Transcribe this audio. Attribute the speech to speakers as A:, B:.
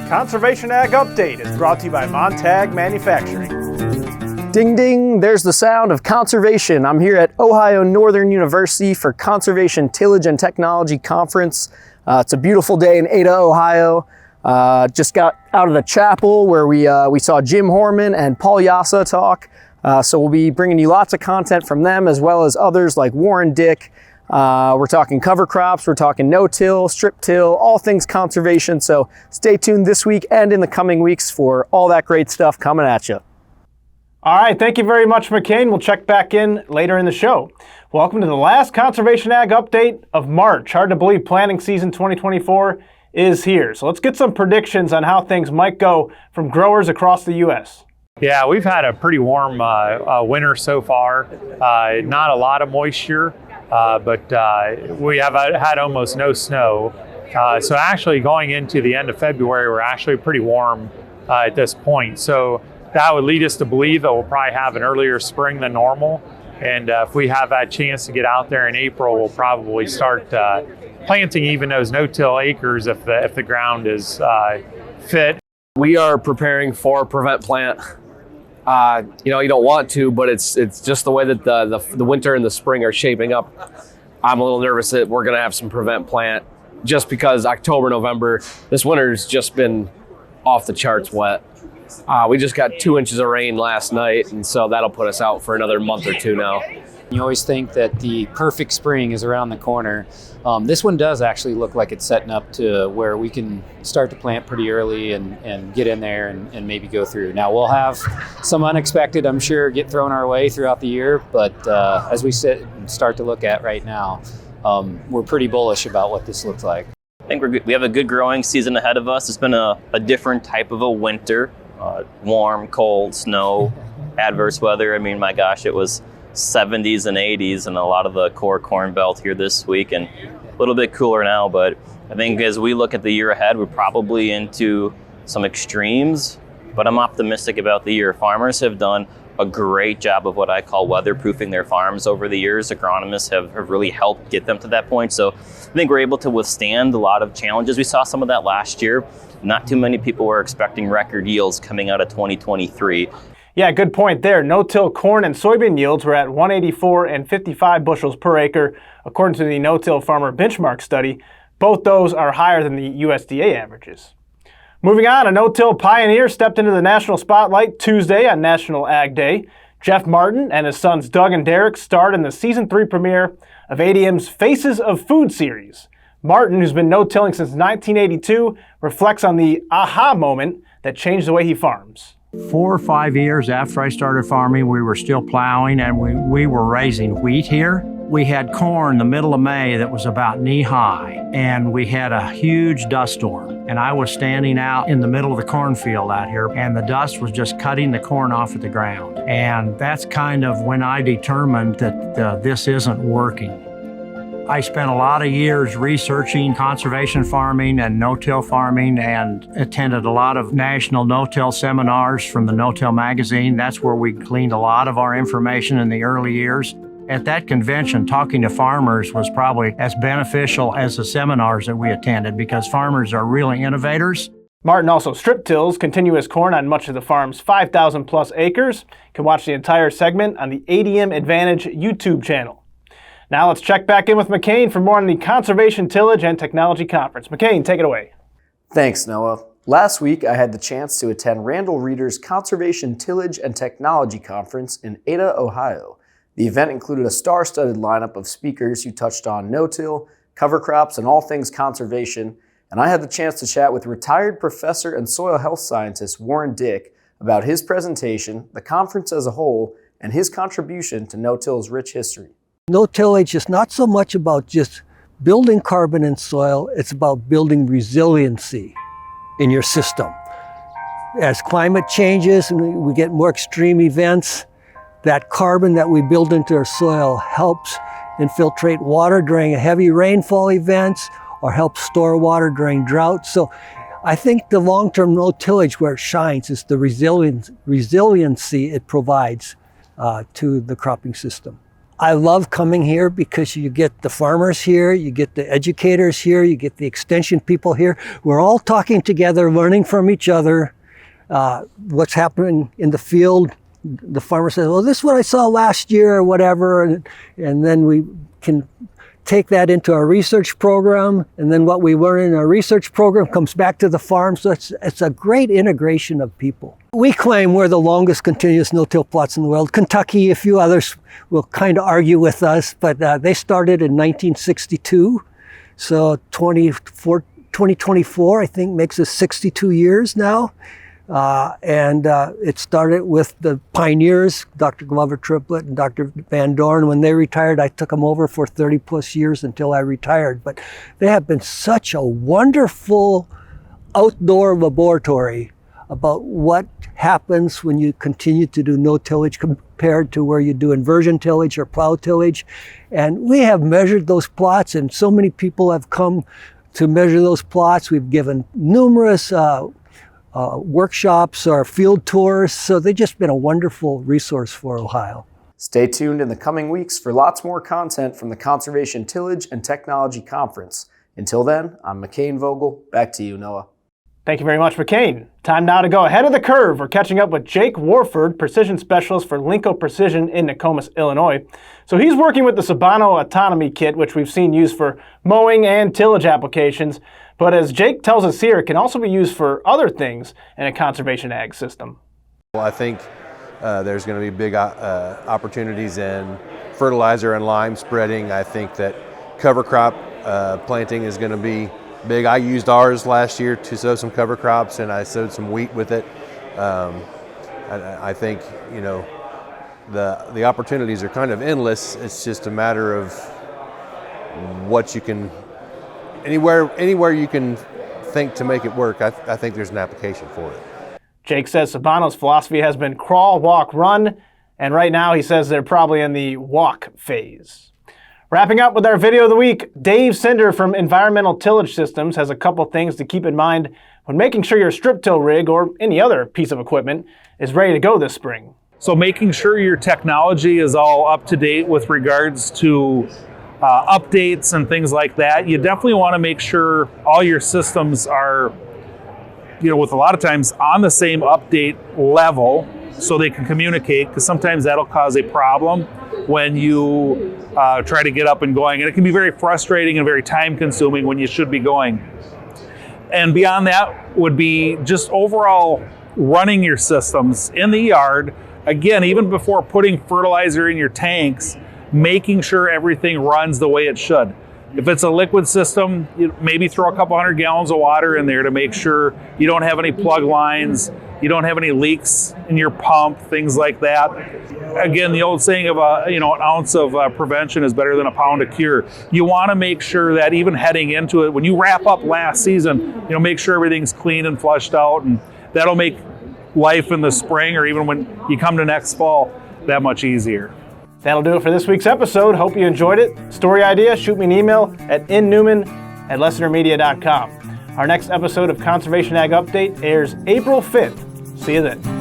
A: Conservation Ag Update is brought to you by Montag Manufacturing.
B: Ding ding, there's the sound of conservation. I'm here at Ohio Northern University for Conservation Tillage and Technology Conference. It's a beautiful day in Ada, Ohio. Just got out of the chapel where we saw Jim Horman and Paul Yassa talk. So we'll be bringing you lots of content from them as well as others like Warren Dick. We're talking cover crops, we're talking no-till, strip-till, all things conservation. So stay tuned this week and in the coming weeks for all that great stuff coming at you.
A: All right, thank you very much, McCain. We'll check back in later in the show. Welcome to the last Conservation Ag Update of March. Hard to believe planting season 2024 is here. So let's get some predictions on how things might go from growers across the U.S.
C: Yeah, we've had a pretty warm winter so far. Not a lot of moisture, but we have had almost no snow. So actually going into the end of February, we're actually pretty warm at this point. So that would lead us to believe that we'll probably have an earlier spring than normal. And if we have that chance to get out there in April, we'll probably start planting even those no-till acres if the ground is fit.
D: We are preparing for prevent plant. You don't want to, but it's just the way that the winter and the spring are shaping up. I'm a little nervous that we're gonna have some prevent plant just because October, November, this winter's just been off the charts wet. We just got 2 inches of rain last night, and so that'll put us out for another month or two now.
E: You always think that the perfect spring is around the corner. This one does actually look like it's setting up to where we can start to plant pretty early and get in there and maybe go through. Now we'll have some unexpected, I'm sure, get thrown our way throughout the year, but as we sit and start to look at right now, we're pretty bullish about what this looks like.
F: I think we have a good growing season ahead of us. It's been a different type of a winter. Warm, cold, snow, adverse weather. I mean, my gosh, it was 70s and 80s in a lot of the core corn belt here this week, and a little bit cooler now. But I think as we look at the year ahead, we're probably into some extremes, but I'm optimistic about the year. Farmers have done a great job of what I call weatherproofing their farms over the years. Agronomists have really helped get them to that point. So I think we're able to withstand a lot of challenges. We saw some of that last year. Not too many people were expecting record yields coming out of 2023.
A: Yeah, good point there. No-till corn and soybean yields were at 184 and 55 bushels per acre, according to the No-Till Farmer Benchmark study. Both those are higher than the USDA averages. Moving on, a no-till pioneer stepped into the national spotlight Tuesday on National Ag Day. Jeff Martin and his sons Doug and Derek starred in the Season 3 premiere of ADM's Faces of Food series. Martin, who's been no-tilling since 1982, reflects on the aha moment that changed the way he farms.
G: 4 or 5 years after I started farming, we were still plowing and we were raising wheat here. We had corn the middle of May that was about knee high, and we had a huge dust storm. And I was standing out in the middle of the cornfield out here, and the dust was just cutting the corn off at the ground. And that's kind of when I determined that this isn't working. I spent a lot of years researching conservation farming and no-till farming and attended a lot of national no-till seminars from the No-Till magazine. That's where we gleaned a lot of our information in the early years. At that convention, talking to farmers was probably as beneficial as the seminars that we attended because farmers are really innovators.
A: Martin also strip-tills continuous corn on much of the farm's 5,000 plus acres. You can watch the entire segment on the ADM Advantage YouTube channel. Now let's check back in with McCain for more on the Conservation Tillage and Technology Conference. McCain, take it away.
B: Thanks, Noah. Last week, I had the chance to attend Randall Reeder's Conservation Tillage and Technology Conference in Ada, Ohio. The event included a star-studded lineup of speakers who touched on no-till, cover crops, and all things conservation, and I had the chance to chat with retired professor and soil health scientist Warren Dick about his presentation, the conference as a whole, and his contribution to no-till's rich history.
H: No-tillage is not so much about just building carbon in soil, it's about building resiliency in your system. As climate changes and we get more extreme events, that carbon that we build into our soil helps infiltrate water during heavy rainfall events or helps store water during drought. So I think the long-term no-tillage where it shines is the resiliency it provides to the cropping system. I love coming here because you get the farmers here, you get the educators here, you get the extension people here. We're all talking together, learning from each other, what's happening in the field. The farmer says, well, this is what I saw last year or whatever, and then we can take that into our research program, and then what we learn in our research program comes back to the farm. So it's a great integration of people. We claim we're the longest continuous no-till plots in the world. Kentucky, a few others will kind of argue with us, but they started in 1962. So 2024, I think, makes us 62 years now. It started with the pioneers, Dr. Glover Triplett and Dr. Van Dorn. When they retired, I took them over for 30 plus years until I retired. But they have been such a wonderful outdoor laboratory about what happens when you continue to do no-tillage compared to where you do inversion tillage or plow tillage. And we have measured those plots, and so many people have come to measure those plots. We've given numerous workshops or field tours, so they've just been a wonderful resource for Ohio.
B: Stay tuned in the coming weeks for lots more content from the Conservation Tillage and Technology Conference. Until then, I'm McCain Vogel. Back to you, Noah.
A: Thank you very much, McCain. Time now to go ahead of the curve. We're catching up with Jake Warford, Precision Specialist for Linko Precision in Nokomis, Illinois. So he's working with the Sabano Autonomy Kit, which we've seen used for mowing and tillage applications. But as Jake tells us here, it can also be used for other things in a conservation ag system.
I: Well, I think there's going to be big opportunities in fertilizer and lime spreading. I think that cover crop planting is going to be big. I used ours last year to sow some cover crops, and I sowed some wheat with it. I think, you know, the opportunities are kind of endless. It's just a matter of what you can, anywhere you can think to make it work. I think there's an application for it.
A: Jake says Sabano's philosophy has been crawl, walk, run, and right now he says they're probably in the walk phase. Wrapping up with our video of the week, Dave Cinder from Environmental Tillage Systems has a couple things to keep in mind when making sure your strip till rig or any other piece of equipment is ready to go this spring.
J: So making sure your technology is all up to date with regards to updates and things like that. You definitely want to make sure all your systems are, you know, with a lot of times on the same update level so they can communicate, because sometimes that'll cause a problem when you try to get up and going. And it can be very frustrating and very time consuming when you should be going. And beyond that would be just overall running your systems in the yard. Again, even before putting fertilizer in your tanks, making sure everything runs the way it should. If it's a liquid system, you maybe throw a couple 100 gallons of water in there to make sure you don't have any plug lines, you don't have any leaks in your pump, things like that. Again, the old saying of an ounce of prevention is better than a pound of cure. You want to make sure that even heading into it, when you wrap up last season, make sure everything's clean and flushed out, and that'll make life in the spring or even when you come to next fall that much easier.
A: That'll do it for this week's episode. Hope you enjoyed it. Story idea, shoot me an email at nnewman@lessenermedia.com. Our next episode of Conservation Ag Update airs April 5th. See you then.